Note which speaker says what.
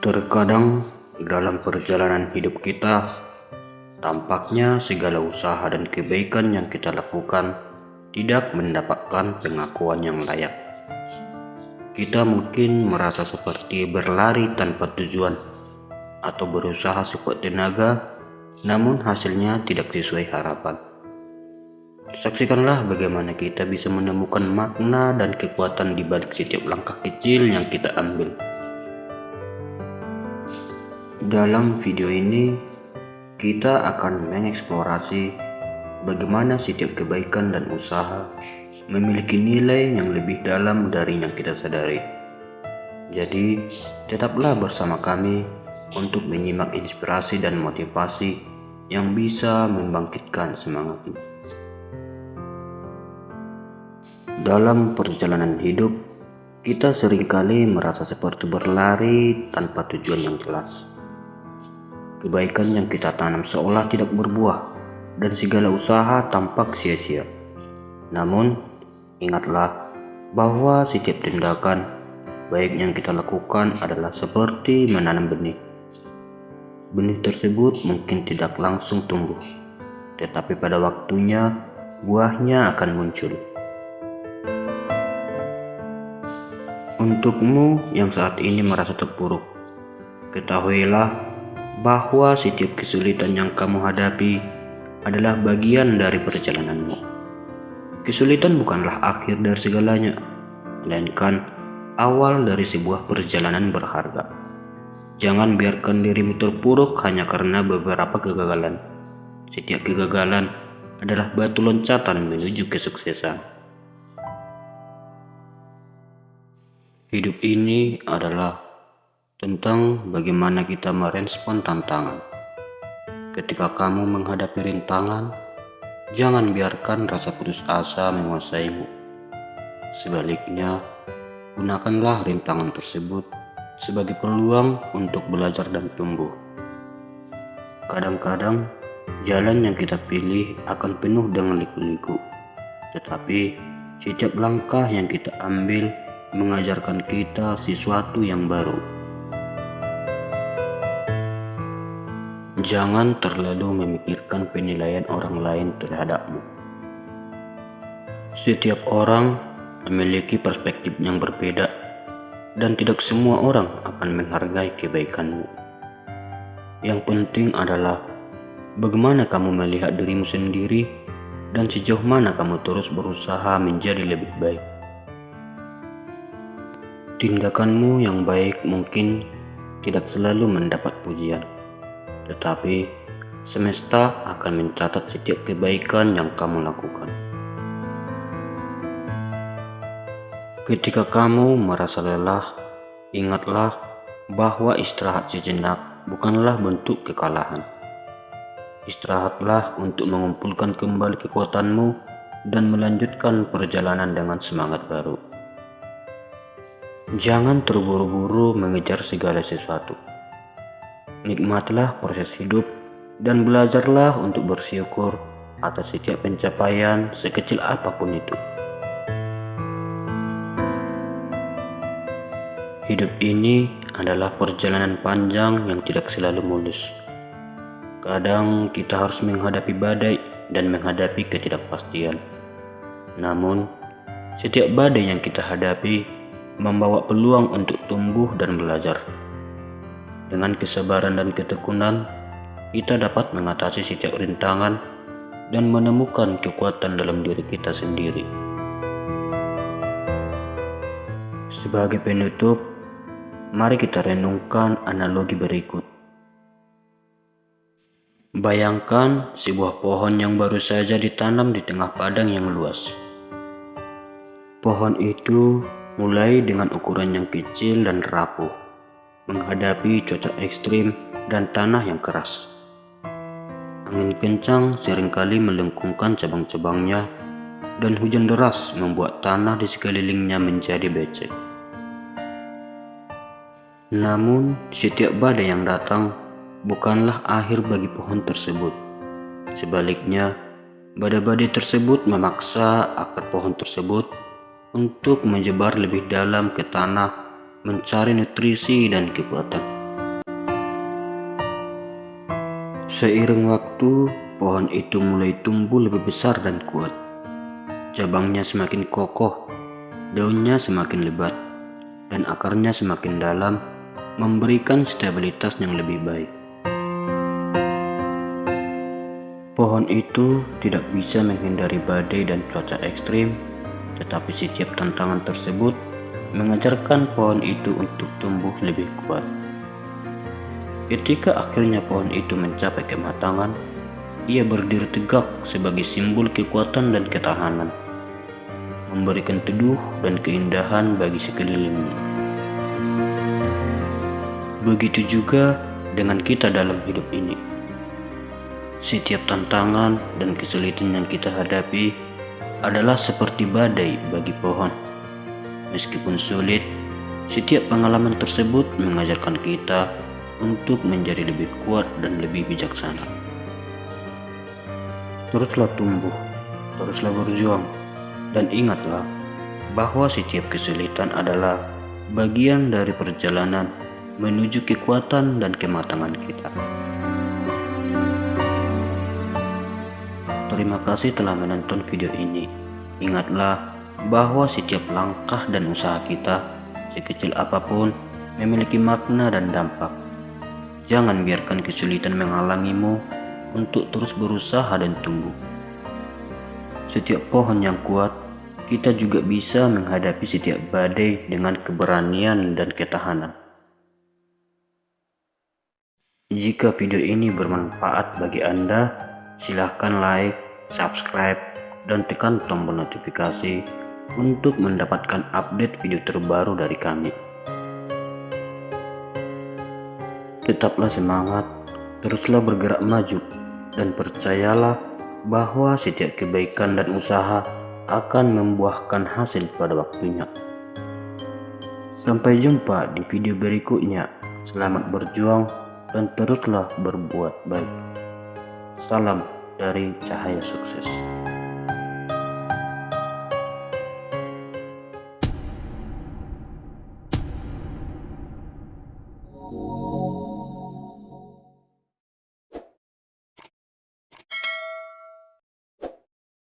Speaker 1: Terkadang dalam perjalanan hidup kita, tampaknya segala usaha dan kebaikan yang kita lakukan tidak mendapatkan pengakuan yang layak. Kita mungkin merasa seperti berlari tanpa tujuan atau berusaha sekuat tenaga, namun hasilnya tidak sesuai harapan. Saksikanlah bagaimana kita bisa menemukan makna dan kekuatan di balik setiap langkah kecil yang kita ambil. Dalam video ini, kita akan mengeksplorasi bagaimana setiap kebaikan dan usaha memiliki nilai yang lebih dalam dari yang kita sadari. Jadi, tetaplah bersama kami untuk menyimak inspirasi dan motivasi yang bisa membangkitkan semangatmu. Dalam perjalanan hidup, kita seringkali merasa seperti berlari tanpa tujuan yang jelas. Kebaikan yang kita tanam seolah tidak berbuah dan segala usaha tampak sia-sia. Namun, ingatlah bahwa setiap tindakan baik yang kita lakukan adalah seperti menanam benih. Benih tersebut mungkin tidak langsung tumbuh, tetapi pada waktunya buahnya akan muncul. Untukmu yang saat ini merasa terpuruk, ketahuilah bahwa setiap kesulitan yang kamu hadapi adalah bagian dari perjalananmu. Kesulitan bukanlah akhir dari segalanya, melainkan awal dari sebuah perjalanan berharga. Jangan biarkan dirimu terpuruk hanya karena beberapa kegagalan. Setiap kegagalan adalah batu loncatan menuju kesuksesan. Hidup ini adalah tentang bagaimana kita merespon tantangan. Ketika kamu menghadapi rintangan, jangan biarkan rasa putus asa menguasaimu. Sebaliknya, gunakanlah rintangan tersebut sebagai peluang untuk belajar dan tumbuh. Kadang-kadang, jalan yang kita pilih akan penuh dengan liku-liku, tetapi setiap langkah yang kita ambil mengajarkan kita sesuatu yang baru. Jangan terlalu memikirkan penilaian orang lain terhadapmu. Setiap orang memiliki perspektif yang berbeda, dan tidak semua orang akan menghargai kebaikanmu. Yang penting adalah bagaimana kamu melihat dirimu sendiri dan sejauh mana kamu terus berusaha menjadi lebih baik. Tindakanmu yang baik mungkin tidak selalu mendapat pujian, tetapi semesta akan mencatat setiap kebaikan yang kamu lakukan. Ketika kamu merasa lelah, ingatlah bahwa istirahat sejenak bukanlah bentuk kekalahan. Istirahatlah untuk mengumpulkan kembali kekuatanmu dan melanjutkan perjalanan dengan semangat baru. Jangan terburu-buru mengejar segala sesuatu. Nikmatlah proses hidup dan belajarlah untuk bersyukur atas setiap pencapaian sekecil apapun itu. Hidup ini adalah perjalanan panjang yang tidak selalu mulus. Kadang kita harus menghadapi badai dan menghadapi ketidakpastian. Namun, setiap badai yang kita hadapi membawa peluang untuk tumbuh dan belajar. Dengan kesabaran dan ketekunan, kita dapat mengatasi setiap rintangan dan menemukan kekuatan dalam diri kita sendiri. Sebagai penutup, mari kita renungkan analogi berikut. Bayangkan sebuah pohon yang baru saja ditanam di tengah padang yang luas. Pohon itu mulai dengan ukuran yang kecil dan rapuh, menghadapi cuaca ekstrim dan tanah yang keras. Angin kencang seringkali melengkungkan cabang-cabangnya, dan hujan deras membuat tanah di sekelilingnya menjadi becek. Namun, setiap badai yang datang bukanlah akhir bagi pohon tersebut. Sebaliknya, badai-badai tersebut memaksa akar pohon tersebut untuk menyebar lebih dalam ke tanah, mencari nutrisi dan kekuatan. Seiring waktu, pohon itu mulai tumbuh lebih besar dan kuat. Cabangnya semakin kokoh, daunnya semakin lebat, dan akarnya semakin dalam, memberikan stabilitas yang lebih baik. Pohon itu tidak bisa menghindari badai dan cuaca ekstrim, tetapi setiap tantangan tersebut mengajarkan pohon itu untuk tumbuh lebih kuat. Ketika akhirnya pohon itu mencapai kematangan, ia berdiri tegak sebagai simbol kekuatan dan ketahanan, memberikan teduh dan keindahan bagi sekelilingnya. Begitu juga dengan kita dalam hidup ini. Setiap tantangan dan kesulitan yang kita hadapi adalah seperti badai bagi pohon. Meskipun sulit, setiap pengalaman tersebut mengajarkan kita untuk menjadi lebih kuat dan lebih bijaksana. Teruslah tumbuh, teruslah berjuang, dan ingatlah bahwa setiap kesulitan adalah bagian dari perjalanan menuju kekuatan dan kematangan kita. Terima kasih telah menonton video ini. Ingatlah bahwa setiap langkah dan usaha kita, sekecil apapun, memiliki makna dan dampak. Jangan biarkan kesulitan menghalangimu untuk terus berusaha dan tumbuh. Setiap pohon yang kuat, kita juga bisa menghadapi setiap badai dengan keberanian dan ketahanan. Jika video ini bermanfaat bagi Anda, silahkan like, subscribe, dan tekan tombol notifikasi untuk mendapatkan update video terbaru dari kami. Tetaplah semangat, teruslah bergerak maju, dan percayalah bahwa setiap kebaikan dan usaha akan membuahkan hasil pada waktunya. Sampai jumpa di video berikutnya. Selamat berjuang dan teruslah berbuat baik. Salam dari Cahaya Sukses.